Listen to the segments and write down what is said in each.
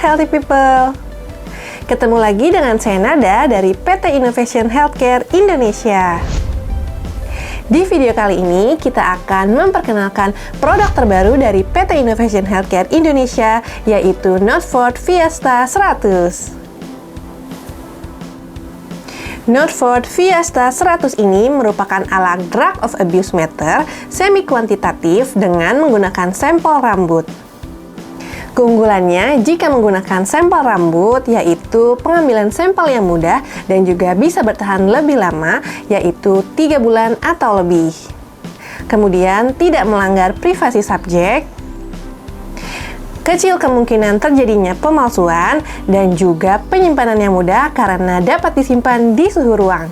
healthy people. Ketemu lagi dengan saya Nada dari PT Innovation Healthcare Indonesia. Di video kali ini kita akan memperkenalkan produk terbaru dari PT Innovation Healthcare Indonesia, yaitu Notford Fiesta 100. Notford Fiesta 100 ini merupakan alat drug of abuse meter semi-kuantitatif dengan menggunakan sampel rambut. Keunggulannya jika menggunakan sampel rambut yaitu pengambilan sampel yang mudah dan juga bisa bertahan lebih lama, yaitu 3 bulan atau lebih. Kemudian tidak melanggar privasi subjek, kecil kemungkinan terjadinya pemalsuan, dan juga penyimpanan yang mudah karena dapat disimpan di suhu ruang.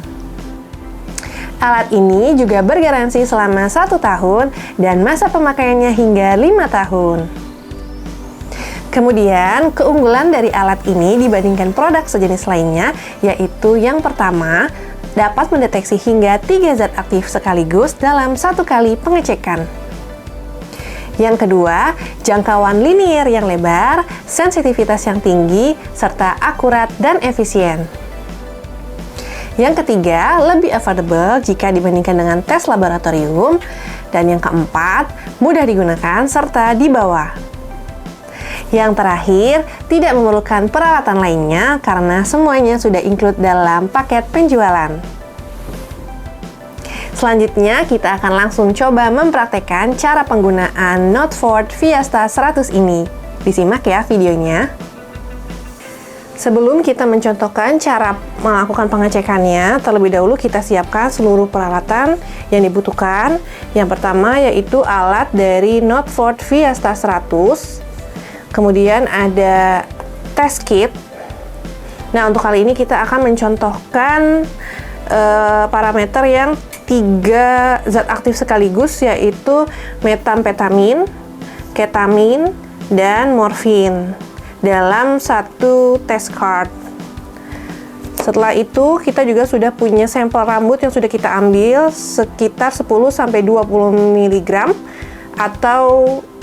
Alat ini juga bergaransi selama 1 tahun dan masa pemakaiannya hingga 5 tahun. Kemudian, keunggulan dari alat ini dibandingkan produk sejenis lainnya, yaitu yang pertama, dapat mendeteksi hingga 3 zat aktif sekaligus dalam 1 kali pengecekan. Yang kedua, jangkauan linier yang lebar, sensitivitas yang tinggi, serta akurat dan efisien. Yang ketiga, lebih affordable jika dibandingkan dengan tes laboratorium. Dan yang keempat, mudah digunakan serta dibawa. Yang terakhir, tidak memerlukan peralatan lainnya karena semuanya sudah include dalam paket penjualan. Selanjutnya, kita akan langsung coba mempraktekkan cara penggunaan Notford Fiesta 100 ini. Disimak ya videonya. Sebelum kita mencontohkan cara melakukan pengecekannya, terlebih dahulu kita siapkan seluruh peralatan yang dibutuhkan. Yang pertama yaitu alat dari Notford Fiesta 100. Kemudian ada test kit. Nah, untuk kali ini kita akan mencontohkan parameter yang 3 zat aktif sekaligus, yaitu metamfetamin, ketamin, dan morfin dalam 1 test card. Setelah itu kita juga sudah punya sampel rambut yang sudah kita ambil sekitar 10-20 mg atau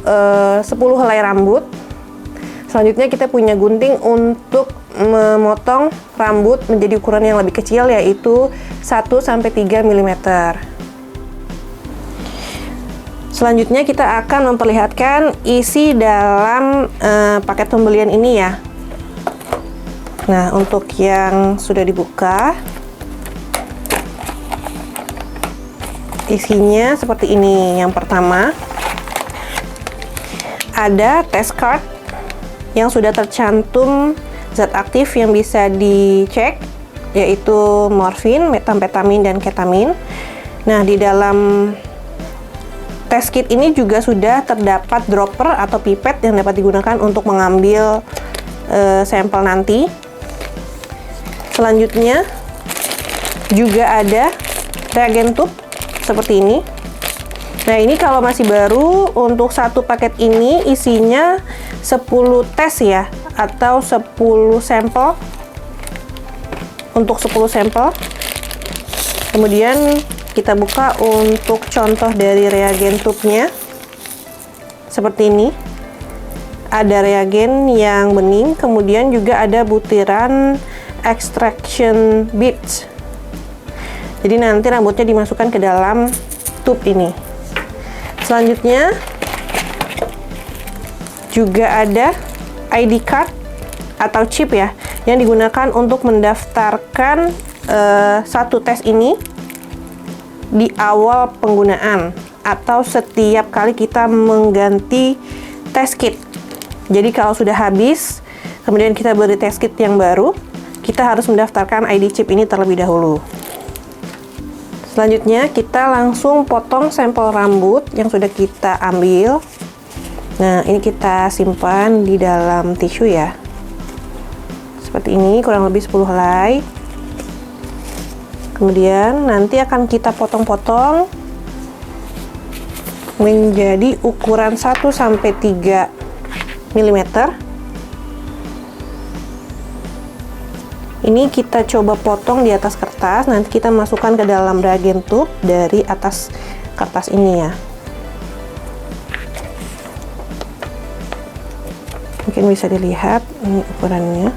10 helai rambut. Selanjutnya kita punya gunting untuk memotong rambut menjadi ukuran yang lebih kecil, yaitu 1-3 mm. Selanjutnya kita akan memperlihatkan isi dalam paket pembelian ini ya. Nah, untuk yang sudah dibuka, isinya seperti ini. Yang pertama, ada test card yang sudah tercantum zat aktif yang bisa dicek, yaitu morfin, metamfetamin, dan ketamin. Nah, di dalam test kit ini juga sudah terdapat dropper atau pipet yang dapat digunakan untuk mengambil sampel nanti. Selanjutnya juga ada reagen tube seperti ini. Nah, ini kalau masih baru, untuk 1 paket ini isinya 10 tes ya, atau 10 sampel. Untuk 10 sampel. Kemudian kita buka untuk contoh dari reagen tube-nya. Seperti ini. Ada reagen yang bening, kemudian juga ada butiran extraction bits. Jadi nanti rambutnya dimasukkan ke dalam tube ini. Selanjutnya juga ada ID card atau chip ya, yang digunakan untuk mendaftarkan 1 tes ini di awal penggunaan atau setiap kali kita mengganti test kit. Jadi kalau sudah habis, kemudian kita beri test kit yang baru, kita harus mendaftarkan ID chip ini terlebih dahulu. Selanjutnya kita langsung potong sampel rambut yang sudah kita ambil. Nah, ini kita simpan di dalam tisu ya. Seperti ini, kurang lebih 10 helai. Kemudian nanti akan kita potong-potong menjadi ukuran 1-3 mm. Ini kita coba potong di atas kertas, nanti kita masukkan ke dalam reagen tube dari atas kertas ini ya. Mungkin bisa dilihat ini ukurannya.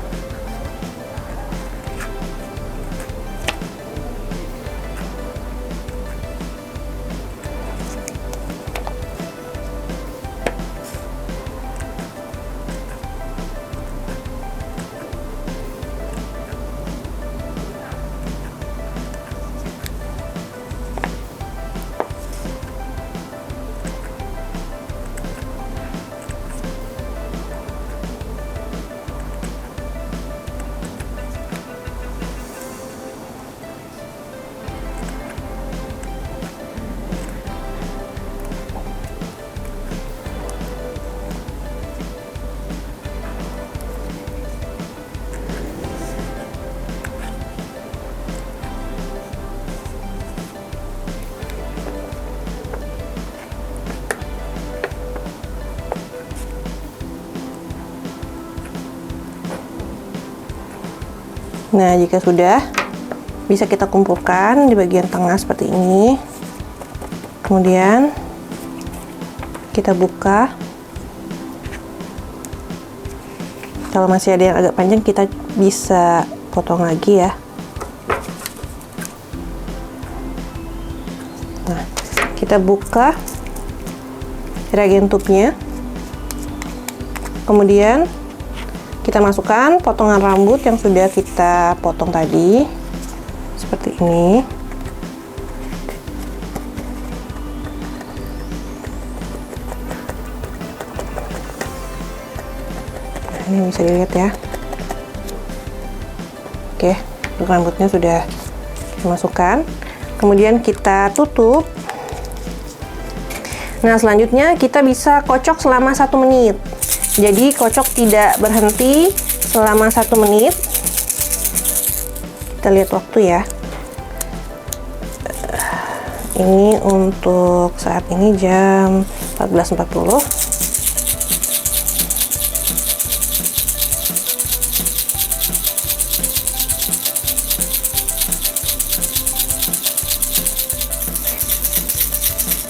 Nah, jika sudah, bisa kita kumpulkan di bagian tengah seperti ini. Kemudian kita buka. Kalau masih ada yang agak panjang, kita bisa potong lagi ya. Nah, kita buka reagentubnya. Kemudian kita masukkan potongan rambut yang sudah kita potong tadi, seperti ini. Nah, ini bisa dilihat ya. Oke, rambutnya sudah dimasukkan. Kemudian kita tutup. Nah, selanjutnya kita bisa kocok selama 1 menit. Jadi kocok tidak berhenti selama 1 menit. Kita lihat waktu ya. Ini untuk saat ini jam 14.40.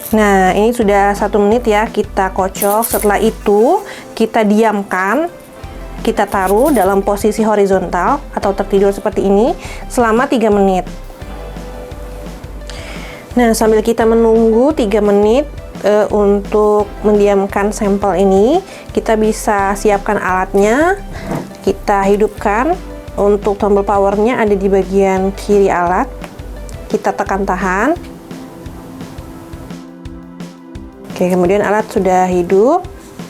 Nah, ini sudah 1 menit ya kita kocok. Setelah itu kita diamkan, kita taruh dalam posisi horizontal atau tertidur seperti ini selama 3 menit. Nah, sambil kita menunggu 3 menit untuk mendiamkan sampel ini, kita bisa siapkan alatnya. Kita hidupkan. Untuk tombol powernya ada di bagian kiri alat. Kita tekan tahan. Oke, kemudian alat sudah hidup.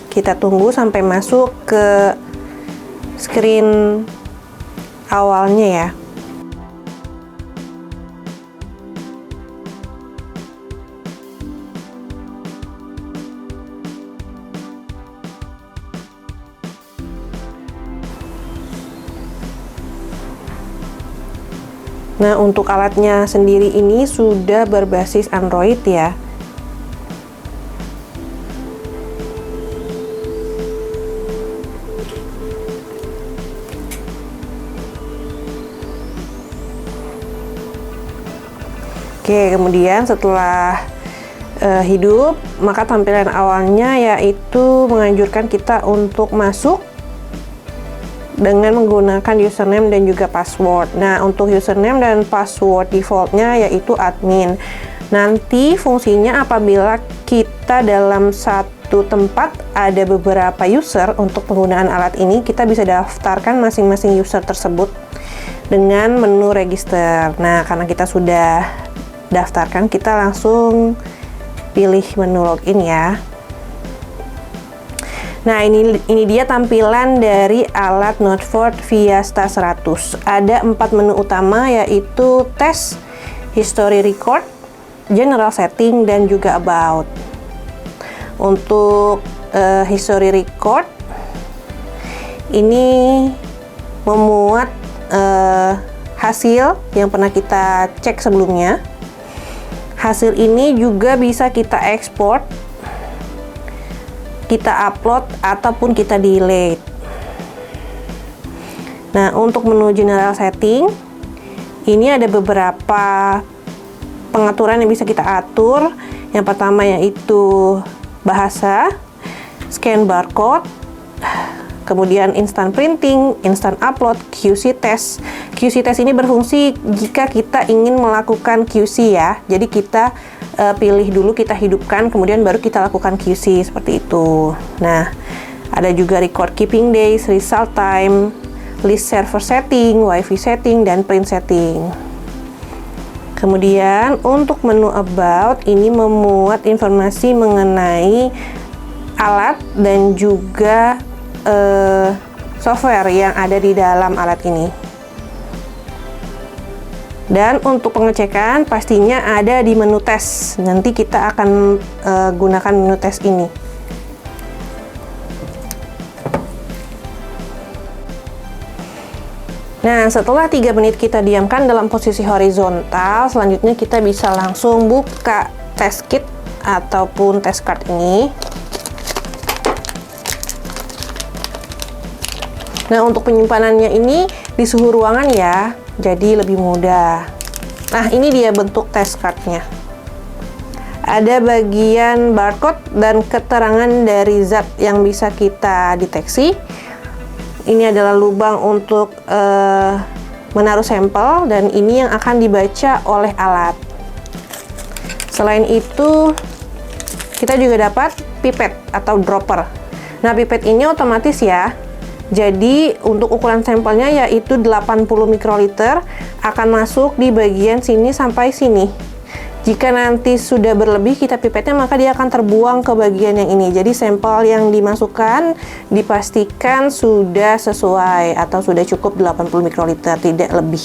Kita tunggu sampai masuk ke screen awalnya ya. Nah, untuk alatnya sendiri ini sudah berbasis Android ya. Oke, kemudian setelah hidup, maka tampilan awalnya yaitu menganjurkan kita untuk masuk dengan menggunakan username dan juga password. Nah, untuk username dan password defaultnya yaitu admin. Nanti fungsinya apabila kita dalam satu tempat ada beberapa user, untuk penggunaan alat ini kita bisa daftarkan masing-masing user tersebut dengan menu register. Nah, karena kita sudah daftarkan, kita langsung pilih menu login ya. Nah, ini dia tampilan dari alat Noteford Fiasta 100. Ada 4 menu utama, yaitu Test, History Record, General Setting, dan juga About. Untuk History Record, ini memuat hasil yang pernah kita cek sebelumnya. Hasil ini juga bisa kita ekspor, kita upload, ataupun kita delete. Nah, untuk menu General Setting, ini ada beberapa pengaturan yang bisa kita atur. Yang pertama yaitu bahasa, scan barcode, kemudian instant printing, instant upload, QC test. QC test ini berfungsi jika kita ingin melakukan QC ya. Jadi kita pilih dulu, kita hidupkan, kemudian baru kita lakukan QC seperti itu. Nah, ada juga record keeping days, result time, list server setting, wifi setting, dan print setting. Kemudian untuk menu about ini memuat informasi mengenai alat dan juga software yang ada di dalam alat ini. Dan untuk pengecekan pastinya ada di menu tes. Nanti kita akan gunakan menu tes ini. Nah, setelah 3 menit kita diamkan dalam posisi horizontal, selanjutnya kita bisa langsung buka test kit ataupun test card ini. Nah, untuk penyimpanannya ini di suhu ruangan ya, jadi lebih mudah. Nah, ini dia bentuk test cardnya. Ada bagian barcode dan keterangan dari zat yang bisa kita deteksi. Ini adalah lubang untuk menaruh sampel, dan ini yang akan dibaca oleh alat. Selain itu, kita juga dapat pipet atau dropper. Nah, pipet ini otomatis ya. Jadi, untuk ukuran sampelnya yaitu 80 mikroliter, akan masuk di bagian sini sampai sini. Jika nanti sudah berlebih kita pipetnya, maka dia akan terbuang ke bagian yang ini. Jadi sampel yang dimasukkan dipastikan sudah sesuai atau sudah cukup 80 mikroliter, tidak lebih.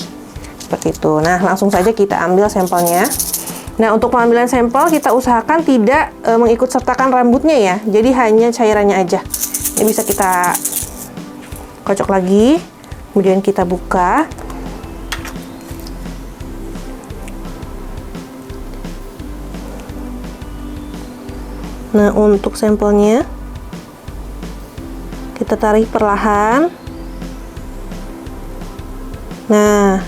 Seperti itu. Nah, langsung saja kita ambil sampelnya. Nah, untuk pengambilan sampel kita usahakan tidak mengikut sertakan rambutnya ya. Jadi hanya cairannya aja. Ini bisa kita kocok lagi, kemudian kita buka. Nah, untuk sampelnya kita tarik perlahan. Nah,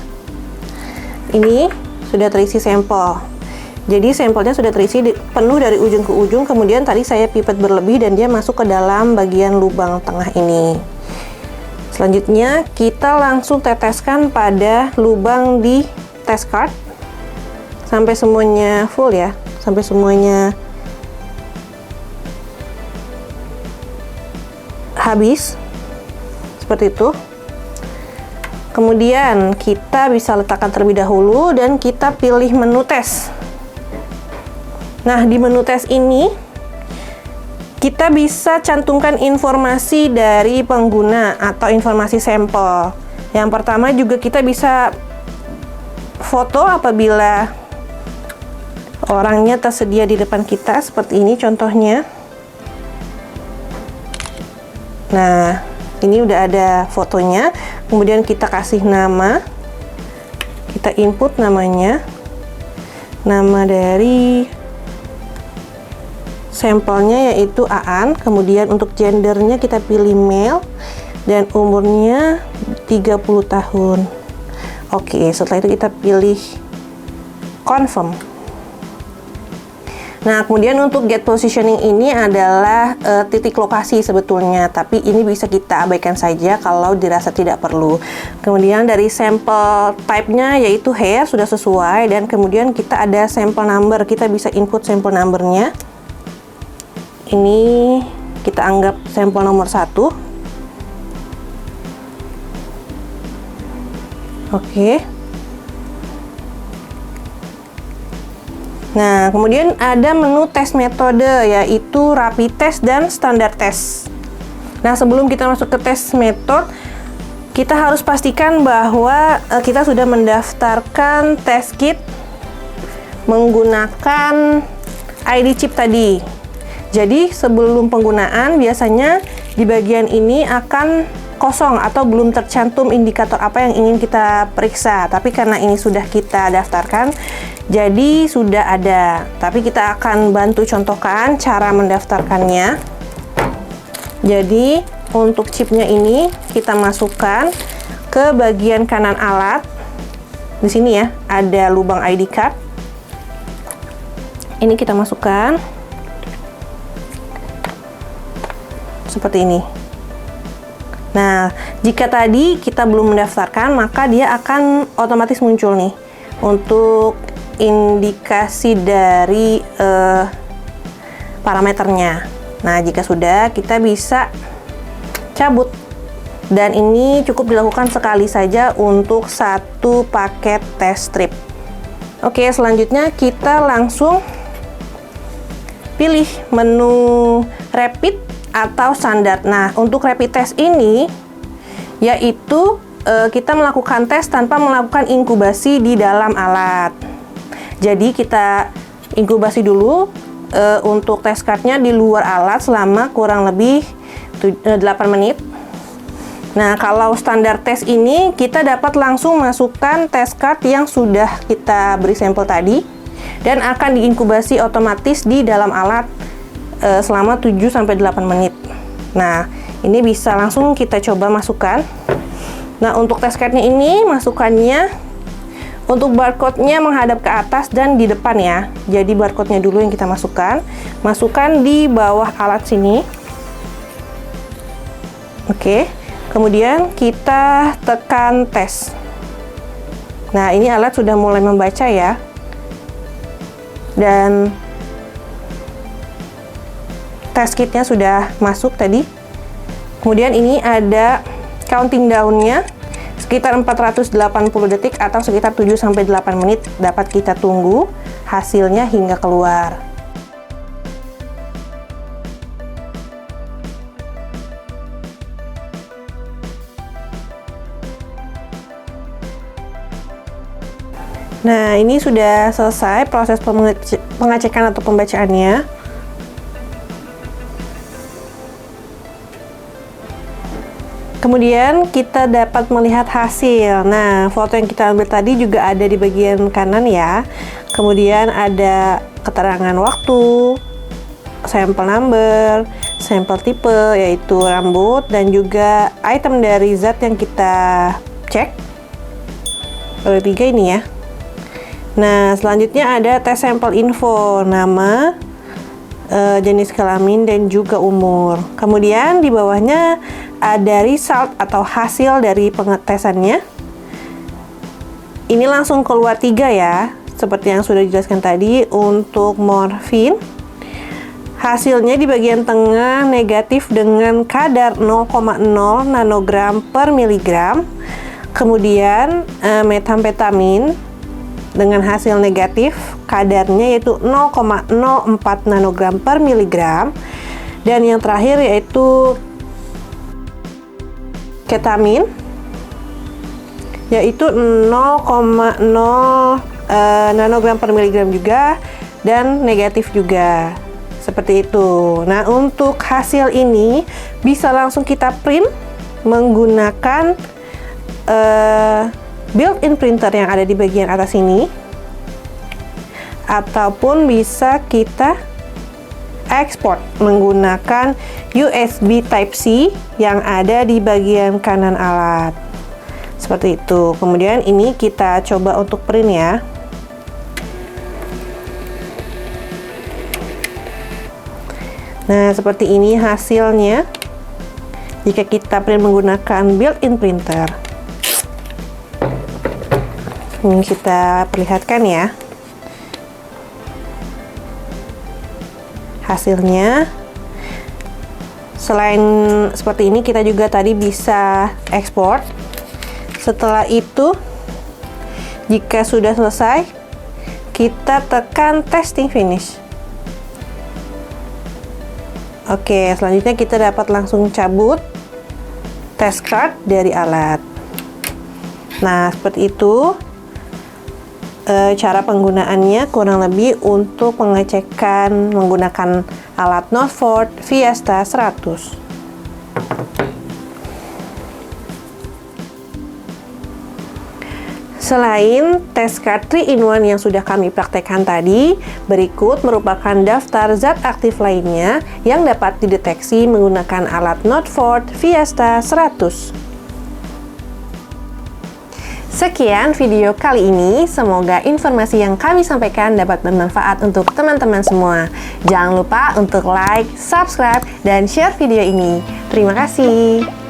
ini sudah terisi sampel. Jadi sampelnya sudah terisi penuh dari ujung ke ujung, kemudian tadi saya pipet berlebih dan dia masuk ke dalam bagian lubang tengah ini. Selanjutnya kita langsung teteskan pada lubang di test card sampai semuanya full ya, sampai semuanya habis seperti itu. Kemudian kita bisa letakkan terlebih dahulu dan kita pilih menu tes. Nah, di menu tes ini kita bisa cantumkan informasi dari pengguna atau informasi sampel. Yang pertama juga kita bisa foto apabila orangnya tersedia di depan kita, seperti ini contohnya. Nah, ini udah ada fotonya. Kemudian kita kasih nama, kita input namanya, nama dari sampelnya yaitu Aan. Kemudian untuk gendernya kita pilih male dan umurnya 30 tahun. Oke, setelah itu kita pilih confirm. Nah, kemudian untuk get positioning ini adalah titik lokasi sebetulnya, tapi ini bisa kita abaikan saja kalau dirasa tidak perlu. Kemudian dari sampel type-nya yaitu hair sudah sesuai, dan kemudian kita ada sampel number, kita bisa input sampel number-nya. Ini kita anggap sampel nomor 1. Oke. Nah, kemudian ada menu tes metode, yaitu rapid test dan standar test. Nah, sebelum kita masuk ke tes metode, kita harus pastikan bahwa kita sudah mendaftarkan test kit menggunakan ID chip tadi. Jadi, sebelum penggunaan, biasanya di bagian ini akan kosong atau belum tercantum indikator apa yang ingin kita periksa. Tapi karena ini sudah kita daftarkan, jadi sudah ada. Tapi kita akan bantu contohkan cara mendaftarkannya. Jadi untuk chipnya ini kita masukkan ke bagian kanan alat. Di sini ya, ada lubang ID card. Ini kita masukkan seperti ini. Nah, jika tadi kita belum mendaftarkan, maka dia akan otomatis muncul nih untuk indikasi dari parameternya. Nah, jika sudah, kita bisa cabut. Dan ini cukup dilakukan sekali saja untuk satu paket test strip. Oke, selanjutnya kita langsung pilih menu rapid atau standar. Nah, untuk rapid test ini yaitu kita melakukan tes tanpa melakukan inkubasi di dalam alat. Jadi kita inkubasi dulu untuk test cardnya di luar alat selama kurang lebih 8 menit. Nah, kalau standar tes ini kita dapat langsung masukkan test card yang sudah kita beri sampel tadi dan akan diinkubasi otomatis di dalam alat selama 7-8 menit. Nah, ini bisa langsung kita coba masukkan. Nah, untuk test cardnya ini masukannya untuk barcode-nya menghadap ke atas dan di depan ya. Jadi barcode-nya dulu yang kita masukkan. Masukkan di bawah alat sini. Oke. Kemudian kita tekan tes. Nah, ini alat sudah mulai membaca ya. Dan test kitnya sudah masuk tadi. Kemudian ini ada counting down-nya sekitar 480 detik atau sekitar 7-8 menit dapat kita tunggu hasilnya hingga keluar. Nah, ini sudah selesai proses pengecekan atau pembacaannya. Kemudian kita dapat melihat hasil. Nah, foto yang kita ambil tadi juga ada di bagian kanan ya. Kemudian ada keterangan waktu, sampel number, sampel tipe yaitu rambut, dan juga item dari zat yang kita cek. Ada 3 ini ya. Nah, selanjutnya ada tes sampel info, nama, jenis kelamin, dan juga umur. Kemudian di bawahnya ada result atau hasil dari pengetesannya. Ini langsung keluar 3 ya, seperti yang sudah dijelaskan tadi. Untuk morfin, hasilnya di bagian tengah negatif dengan kadar 0,0 nanogram per miligram. Kemudian metamfetamin dengan hasil negatif, kadarnya yaitu 0,04 nanogram per miligram. Dan yang terakhir yaitu ketamin, yaitu 0,0 nanogram per miligram juga, dan negatif juga. Seperti itu. Nah, untuk hasil ini bisa langsung kita print menggunakan built-in printer yang ada di bagian atas ini, ataupun bisa kita ekspor menggunakan USB Type-C yang ada di bagian kanan alat. Seperti itu. Kemudian ini kita coba untuk print ya. Nah, seperti ini hasilnya jika kita print menggunakan built-in printer. Ini kita perlihatkan ya. Hasilnya. Selain seperti ini, kita juga tadi bisa ekspor. Setelah itu, jika sudah selesai, kita tekan testing finish. Oke, selanjutnya kita dapat langsung cabut test card dari alat. Nah, seperti itu cara penggunaannya kurang lebih untuk pengecekan menggunakan alat Northford Fiesta 100. Selain test card 3-in-1 yang sudah kami praktekkan tadi, berikut merupakan daftar zat aktif lainnya yang dapat dideteksi menggunakan alat Northford Fiesta 100. Sekian video kali ini, semoga informasi yang kami sampaikan dapat bermanfaat untuk teman-teman semua. Jangan lupa untuk like, subscribe, dan share video ini. Terima kasih.